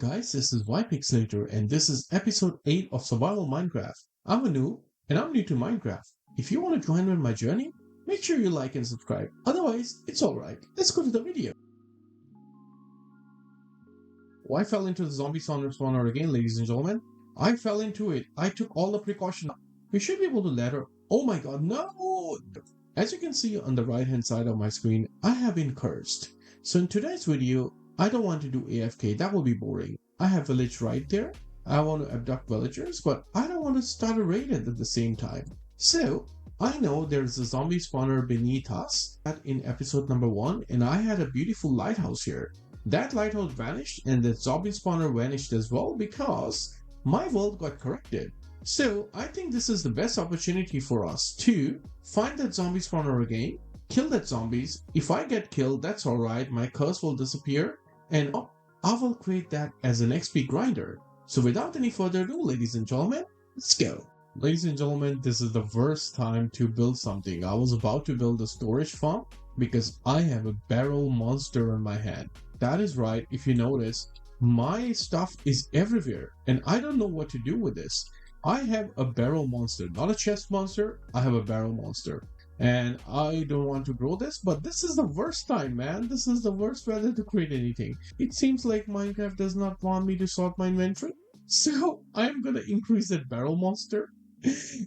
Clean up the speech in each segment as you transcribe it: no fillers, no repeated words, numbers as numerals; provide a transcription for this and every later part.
Guys, this is Pixelrator and this is episode 8 of Survival Minecraft. I'm a noob and I'm new to Minecraft. If you want to join me on my journey, make sure you like and subscribe. Otherwise, it's alright. Let's go to the video. Why fell into the zombie spawner again, ladies and gentlemen? I fell into it. I took all the precautions. We should be able to ladder. Oh my god, no! As you can see on the right hand side of my screen, I have been cursed. So in today's video, I don't want to do AFK, that will be boring. I have village right there. I want to abduct villagers, but I don't want to start a raid at the same time. So, I know there's a zombie spawner beneath us in episode number 1, and I had a beautiful lighthouse here. That lighthouse vanished, and the zombie spawner vanished as well because my world got corrupted. So, I think this is the best opportunity for us to find that zombie spawner again, kill that zombies. If I get killed, that's alright, my curse will disappear, and I will create that as an XP grinder. So without any further ado, ladies and gentlemen, let's go. Ladies and gentlemen, this is the worst time to build something. I was about to build a storage farm because I have a barrel monster in my hand. That is right, if you notice, my stuff is everywhere and I don't know what to do with this. I have a barrel monster, not a chest monster, I have a barrel monster. And I don't want to grow this, but this is the worst time, man. This is the worst weather to create anything. It seems like Minecraft does not want me to sort my inventory. So I'm gonna increase that barrel monster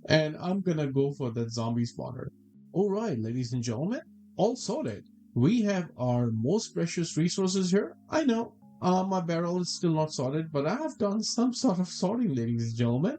and I'm gonna go for that zombie spawner. Alright, ladies and gentlemen, all sorted. We have our most precious resources here. I know, my barrel is still not sorted, but I have done some sort of sorting, ladies and gentlemen.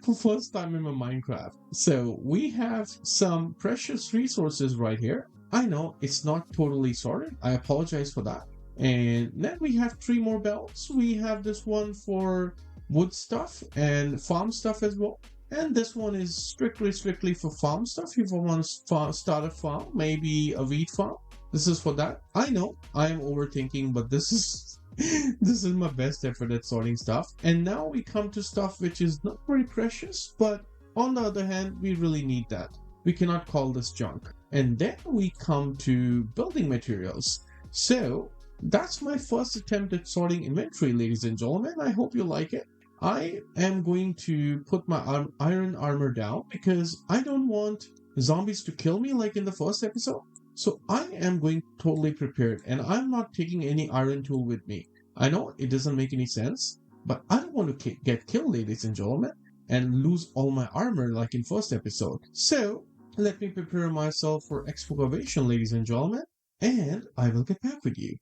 For first time in my Minecraft. So we have some precious resources right here. I know it's not totally sorted. I apologize for that. And then we have 3 more belts. We have this one for wood stuff and farm stuff as well. And this one is strictly for farm stuff. If you want to start a farm, maybe a wheat farm, this is for that. I know I am overthinking, but this is this is my best effort at sorting stuff. And now we come to stuff which is not very precious, but on the other hand, we really need that. We cannot call this junk. And then we come to building materials. So that's my first attempt at sorting inventory, ladies and gentlemen. I hope you like it. I am going to put my iron armor down because I don't want zombies to kill me like in the first episode. So I am going totally prepared and I'm not taking any iron tool with me. I know it doesn't make any sense, but I don't want to get killed, ladies and gentlemen, and lose all my armor like in first episode. So let me prepare myself for excavation, ladies and gentlemen, and I will get back with you.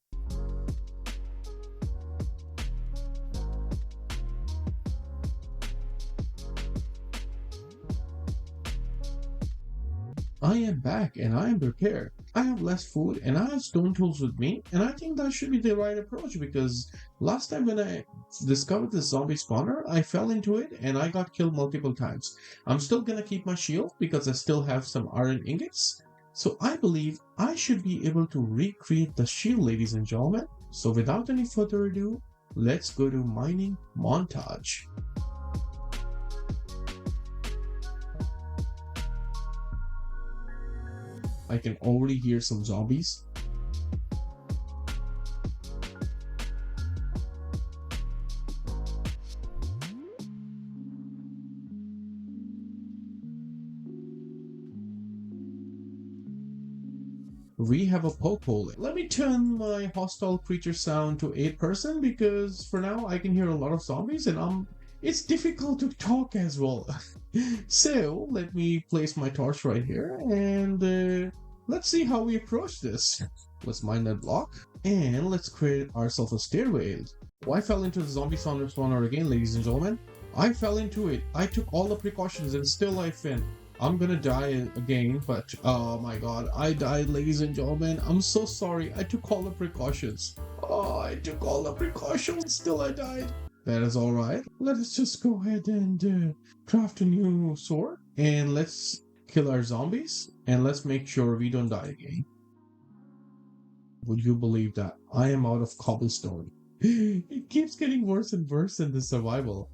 I am back and I am prepared. I have less food and I have stone tools with me, and I think that should be the right approach because last time when I discovered this zombie spawner, I fell into it and I got killed multiple times. I'm still gonna keep my shield because I still have some iron ingots. So I believe I should be able to recreate the shield, ladies and gentlemen. So without any further ado, let's go to mining montage. I can already hear some zombies. We have a poke hole. Let me turn my hostile creature sound to 8% because for now I can hear a lot of zombies and it's difficult to talk as well. So let me place my torch right here and let's see how we approach this. Let's mine that block and let's create ourselves a stairway. I fell into the zombie spawner again, ladies and gentlemen. I fell into it. I took all the precautions and still I fell. I'm gonna die again, but oh my god, I died, ladies and gentlemen. I'm so sorry. I took all the precautions. Oh, I took all the precautions, still I died. That is alright. Let us just go ahead and craft a new sword and let's kill our zombies and let's make sure we don't die again. Would you believe that? I am out of cobblestone. It keeps getting worse and worse in the survival.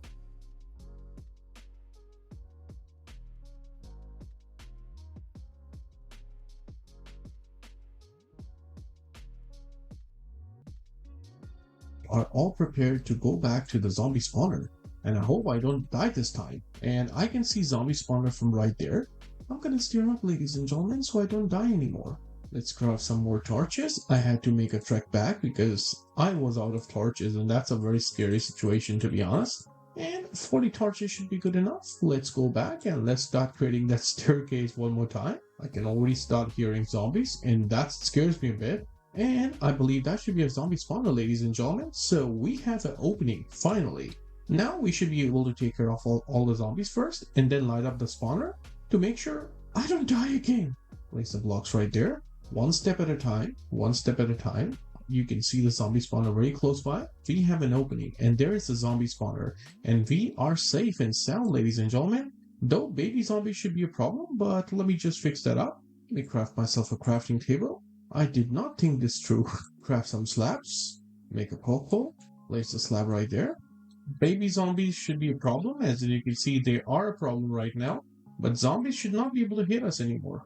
are all prepared to go back to the zombie spawner. And I hope I don't die this time. And I can see zombie spawner from right there. I'm gonna steer up, ladies and gentlemen, so I don't die anymore. Let's craft some more torches. I had to make a trek back because I was out of torches, and that's a very scary situation, to be honest. And 40 torches should be good enough. Let's go back and let's start creating that staircase one more time. I can already start hearing zombies, and that scares me a bit. And I believe that should be a zombie spawner, ladies and gentlemen. So we have an opening, finally. Now we should be able to take care of all the zombies first, and then light up the spawner to make sure I don't die again. Place the blocks right there. One step at a time, one step at a time. You can see the zombie spawner very close by. We have an opening, and there is a zombie spawner. And we are safe and sound, ladies and gentlemen. Though baby zombies should be a problem, but let me just fix that up. Let me craft myself a crafting table. I did not think this through. Craft some slabs. Make a poke hole. Place the slab right there. Baby zombies should be a problem. As you can see, they are a problem right now. But zombies should not be able to hit us anymore.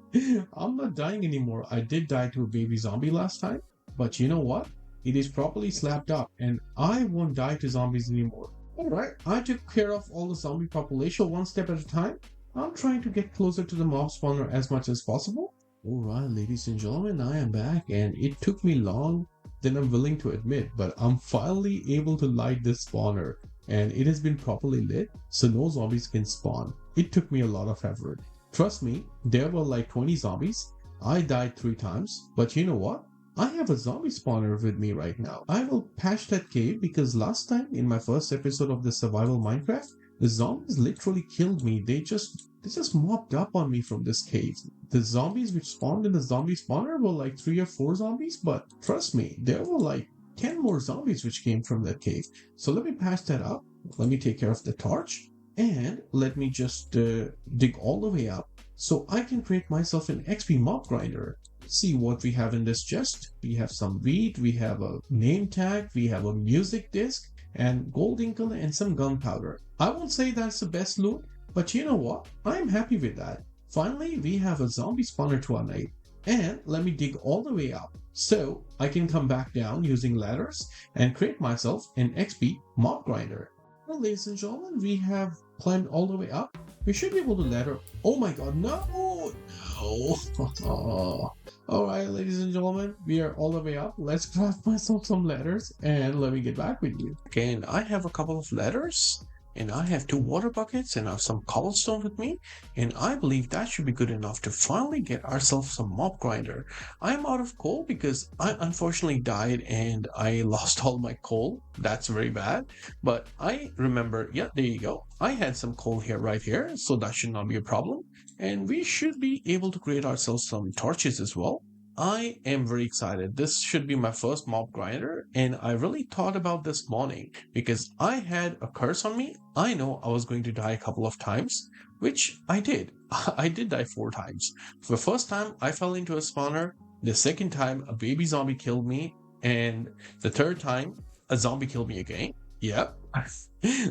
I'm not dying anymore. I did die to a baby zombie last time. But you know what? It is properly slapped up and I won't die to zombies anymore. Alright, I took care of all the zombie population one step at a time. I'm trying to get closer to the mob spawner as much as possible. Alright, ladies and gentlemen, I am back, and it took me long than I'm willing to admit, but I'm finally able to light this spawner. And it has been properly lit, so no zombies can spawn. It took me a lot of effort. Trust me, there were like 20 zombies. I died 3 times, but you know what? I have a zombie spawner with me right now. I will patch that cave because last time in my first episode of the survival Minecraft, the zombies literally killed me. They just mopped up on me from this cave. The zombies which spawned in the zombie spawner were like 3 or 4 zombies, but trust me, there were like 10 more zombies which came from that cave. So let me patch that up. Let me take care of the torch, and let me just dig all the way up so I can create myself an XP mob grinder. See what we have in this chest. We have some wheat, we have a name tag, we have a music disc, and gold inkle and some gunpowder. I won't say that's the best loot, but you know what? I'm happy with that. Finally, we have a zombie spawner to our name. And let me dig all the way up so I can come back down using ladders and create myself an XP mob grinder. Well, ladies and gentlemen, we have climbed all the way up. We should be able to ladder. Oh my god, no! No! Alright, ladies and gentlemen, we are all the way up. Let's craft myself some ladders and let me get back with you. Okay, and I have a couple of ladders. And I have 2 water buckets and I have some cobblestone with me, and I believe that should be good enough to finally get ourselves some mob grinder. I'm out of coal because I unfortunately died and I lost all my coal. That's very bad, but I remember, yeah, there you go. I had some coal here, right here, so that should not be a problem. And we should be able to create ourselves some torches as well. I am very excited. This should be my first mob grinder, and I really thought about this morning because I had a curse on me. I know I was going to die a couple of times, which I did. I did die 4 times. The first time I fell into a spawner, the second time a baby zombie killed me, and the third time a zombie killed me again. Yep,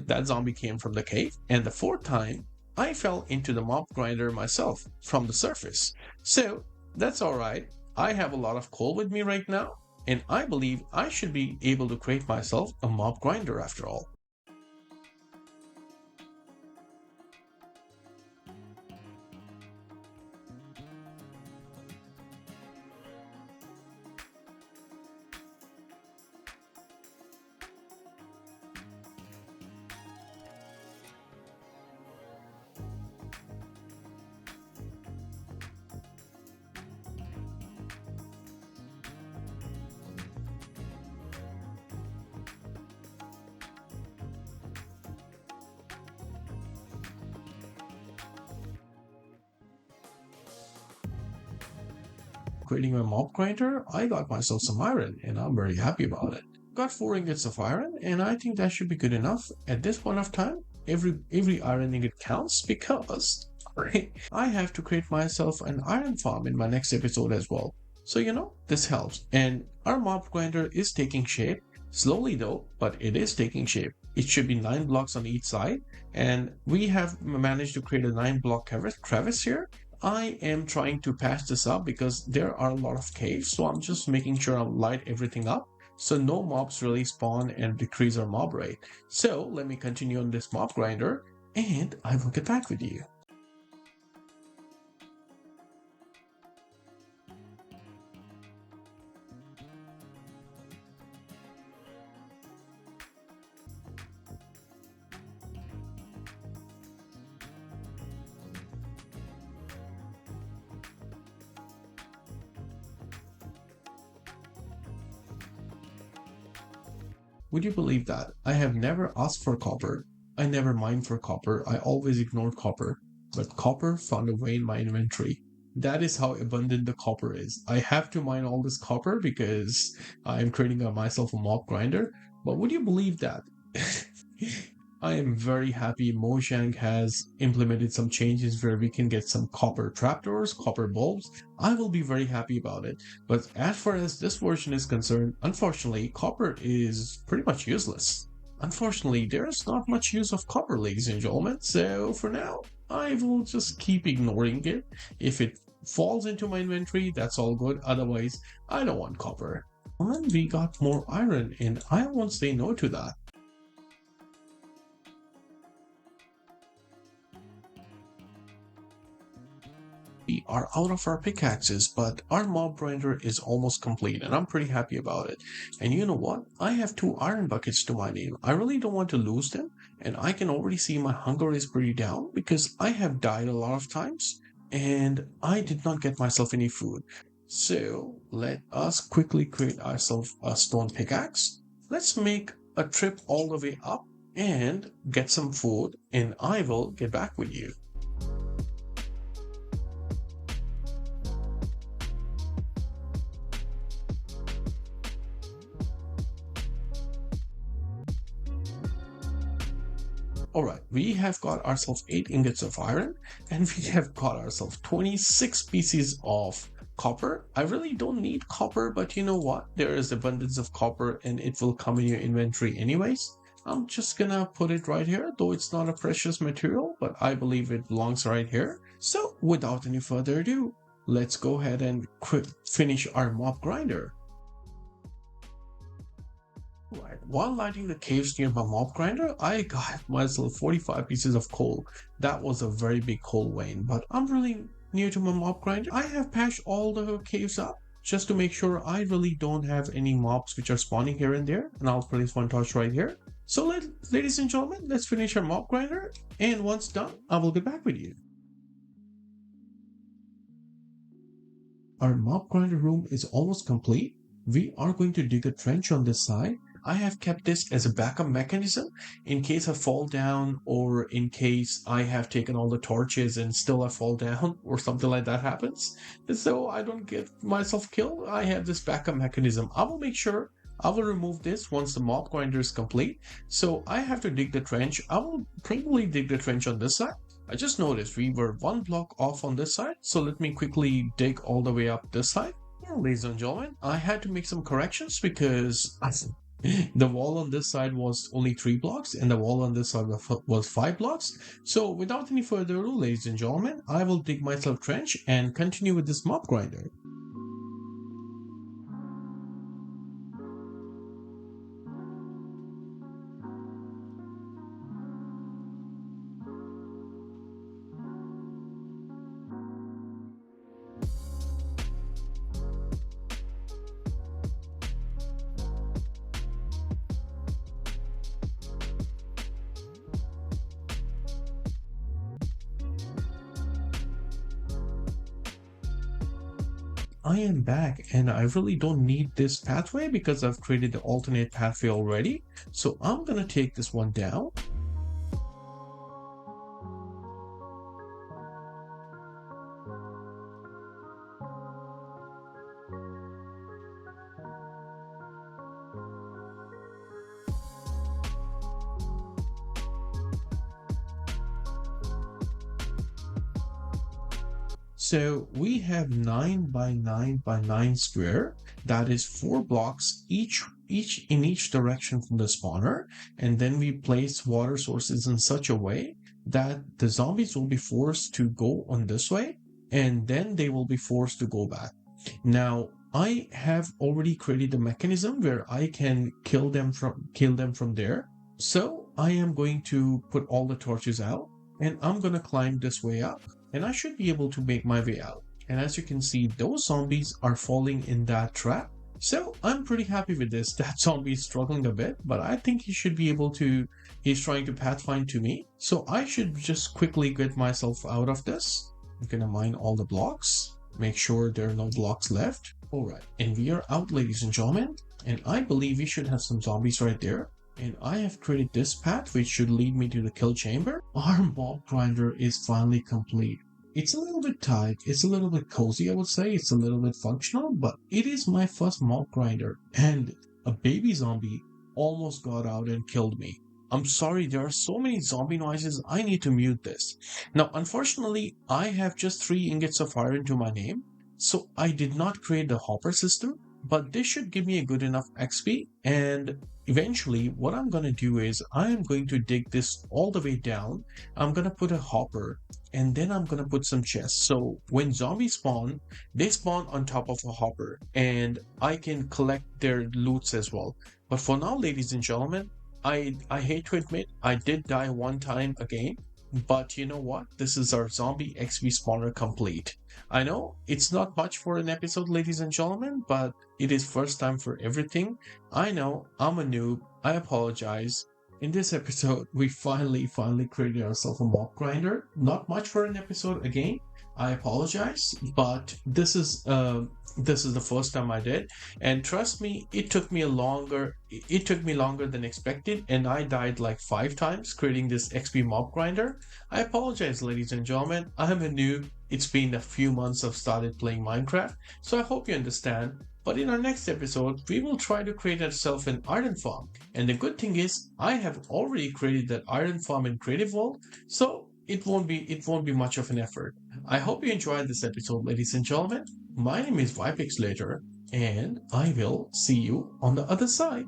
that zombie came from the cave, and the 4th time I fell into the mob grinder myself from the surface. So that's alright. I have a lot of coal with me right now, and I believe I should be able to create myself a mob grinder after all. Creating my mob grinder, I got myself some iron, and I'm very happy about it. Got 4 ingots of iron, and I think that should be good enough. At this point of time, every iron ingot counts because I have to create myself an iron farm in my next episode as well. So you know, this helps. And our mob grinder is taking shape. Slowly though, but it is taking shape. It should be 9 blocks on each side, and we have managed to create a 9-block crevice here. I am trying to patch this up because there are a lot of caves, so I'm just making sure I light everything up so no mobs really spawn and decrease our mob rate. So let me continue on this mob grinder and I will get back with you. Would you believe that? I have never asked for copper. I never mined for copper. I always ignored copper. But copper found a way in my inventory. That is how abundant the copper is. I have to mine all this copper because I am creating myself a mob grinder. But would you believe that? I am very happy Mojang has implemented some changes where we can get some copper trapdoors, copper bulbs. I will be very happy about it. But as far as this version is concerned, unfortunately, copper is pretty much useless. Unfortunately, there is not much use of copper, ladies and gentlemen. So for now, I will just keep ignoring it. If it falls into my inventory, that's all good. Otherwise, I don't want copper. And we got more iron, and I won't say no to that. We are out of our pickaxes, but our mob grinder is almost complete and I'm pretty happy about it. And you know what? I have 2 iron buckets to my name. I really don't want to lose them, and I can already see my hunger is pretty down because I have died a lot of times and I did not get myself any food. So let us quickly create ourselves a stone pickaxe. Let's make a trip all the way up and get some food, and I will get back with you. Alright, we have got ourselves 8 ingots of iron and we have got ourselves 26 pieces of copper. I really don't need copper, but you know what? There is abundance of copper and it will come in your inventory anyways. I'm just gonna put it right here, though it's not a precious material, but I believe it belongs right here. So without any further ado, let's go ahead and finish our mob grinder. Right. While lighting the caves near my mob grinder, I got myself 45 pieces of coal. That was a very big coal vein, but I'm really new to my mob grinder. I have patched all the caves up just to make sure I really don't have any mobs which are spawning here and there, and I'll place one torch right here. So ladies and gentlemen, let's finish our mob grinder, and once done, I will get back with you. Our mob grinder room is almost complete. We are going to dig a trench on this side. I have kept this as a backup mechanism in case I fall down, or in case I have taken all the torches and still I fall down or something like that happens. So I don't get myself killed. I have this backup mechanism. I will make sure I will remove this once the mob grinder is complete. So I have to dig the trench. I will probably dig the trench on this side. I just noticed we were 1 block off on this side. So let me quickly dig all the way up this side. Well, ladies and gentlemen, I had to make some corrections because the wall on this side was only 3 blocks and the wall on this side was 5 blocks. So without any further ado, ladies and gentlemen, I will dig myself a trench and continue with this mob grinder. I am back and I really don't need this pathway because I've created the alternate pathway already. So I'm gonna take this one down. So we have 9 by 9 by 9 square. That is 4 blocks each in each direction from the spawner. And then we place water sources in such a way that the zombies will be forced to go on this way, and then they will be forced to go back. Now, I have already created a mechanism where I can kill them from there. So I am going to put all the torches out and I'm going to climb this way up and I should be able to make my way out. And as you can see, those zombies are falling in that trap. So I'm pretty happy with this. That zombie is struggling a bit, but I think he should be able to, he's trying to pathfind to me. So I should just quickly get myself out of this. I'm going to mine all the blocks. Make sure there are no blocks left. Alright, and we are out, ladies and gentlemen. And I believe we should have some zombies right there. And I have created this path which should lead me to the kill chamber. Our mob grinder is finally complete. It's a little bit tight, it's a little bit cozy, I would say. It's a little bit functional, but it is my first mob grinder. And a baby zombie almost got out and killed me. I'm sorry, there are so many zombie noises, I need to mute this. Now, unfortunately, I have just 3 ingots of iron to my name. So I did not create the hopper system, but this should give me a good enough XP. And eventually what I'm going to do is I am going to dig this all the way down. I'm going to put a hopper and then I'm going to put some chests. So when zombies spawn, they spawn on top of a hopper and I can collect their loots as well. But for now, ladies and gentlemen, I hate to admit I did die one time again. But you know what? This is our zombie XP spawner complete. I know it's not much for an episode, ladies and gentlemen, but it is first time for everything. I know I'm a noob. I apologize. In this episode, we finally created ourselves a mob grinder. Not much for an episode again. I apologize, but this is the first time I did, and trust me, it took me longer than expected, and I died like 5 times creating this XP mob grinder. I apologize, ladies and gentlemen. I'm a noob. It's been a few months I've started playing Minecraft, so I hope you understand. But in our next episode, we will try to create ourselves an iron farm. And the good thing is, I have already created that iron farm in Creative World, so it won't be much of an effort. I hope you enjoyed this episode, ladies and gentlemen. My name is Pixelrator, and I will see you on the other side.